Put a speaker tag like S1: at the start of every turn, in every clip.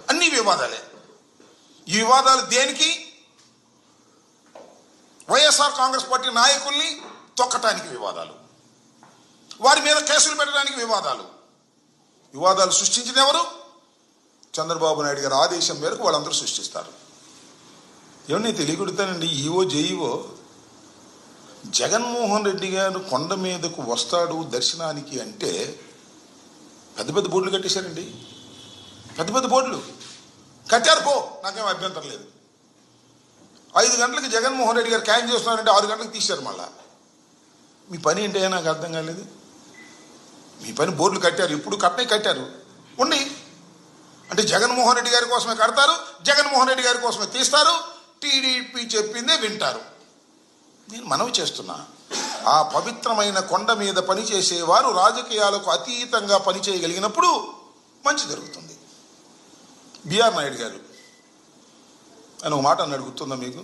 S1: అన్ని వివాదాలే. ఈ వివాదాలు దేనికి? వైఎస్ఆర్ కాంగ్రెస్ పార్టీ నాయకుల్ని తొక్కటానికి వివాదాలు, వారి మీద కేసులు పెట్టడానికి వివాదాలు. వివాదాలు సృష్టించిన ఎవరు? చంద్రబాబు నాయుడు గారి ఆదేశం మేరకు వాళ్ళందరూ సృష్టిస్తారు. ఏమన్నా తెలియకూడతానండి. ఈవో జేఈఓ జగన్మోహన్ రెడ్డి గారు కొండ మీదకు వస్తాడు దర్శనానికి అంటే పెద్ద పెద్ద బోర్డులు కట్టేశారండి. పెద్ద పెద్ద బోర్డులు కట్టారు. పో, నాకేం అభ్యంతరం లేదు. 5 గంటలకి జగన్మోహన్ రెడ్డి గారు క్యాన్ చేస్తున్నారంటే 6 గంటలకు తీశారు. మళ్ళా మీ పని ఏంటో నాకు అర్థం కాలేదు. మీ పని బోర్డులు కట్టారు, ఇప్పుడు కట్టారు ఉండి అంటే జగన్మోహన్ రెడ్డి గారి కోసమే కడతారు, జగన్మోహన్ రెడ్డి గారి కోసమే తీస్తారు, టీడీపీ చెప్పిందే వింటారు. నేను మనవి చేస్తున్నా, ఆ పవిత్రమైన కొండ మీద పనిచేసేవారు రాజకీయాలకు అతీతంగా పనిచేయగలిగినప్పుడు మంచి జరుగుతుంది. బిఆర్ నాయుడు గారు అని ఒక మాట అన్నాడు, గుర్తుందా మీకు?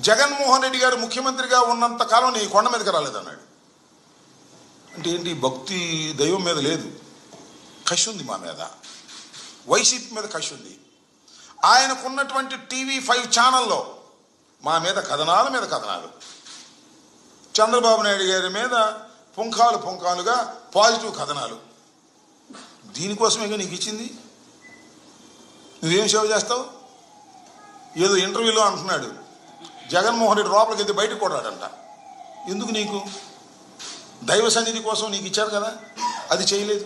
S1: జగన్మోహన్ రెడ్డి గారు ముఖ్యమంత్రిగా ఉన్నంత కాలం నీ కొండ మీదకి రాలేదన్నాడు. అంటే ఏంటి? భక్తి దైవం మీద లేదు, కసి ఉంది మా మీద, వైసీపీ మీద కసి ఉంది. ఆయనకున్నటువంటి TV5 ఛానల్లో మా మీద కథనాల మీద కథనాలు, చంద్రబాబు నాయుడు గారి మీద పుంఖాలుగా పాజిటివ్ కథనాలు. దీనికోసమే నీకు ఇచ్చింది. నువ్వేం సేవ చేస్తావు? ఏదో ఇంటర్వ్యూలో అంటున్నాడు జగన్మోహన్ రెడ్డి లోపలికి వెళ్తే బయటకు కొట్టాడంట. ఎందుకు? నీకు దైవ సన్నిధి కోసం నీకు ఇచ్చారు కదా, అది చేయలేదు.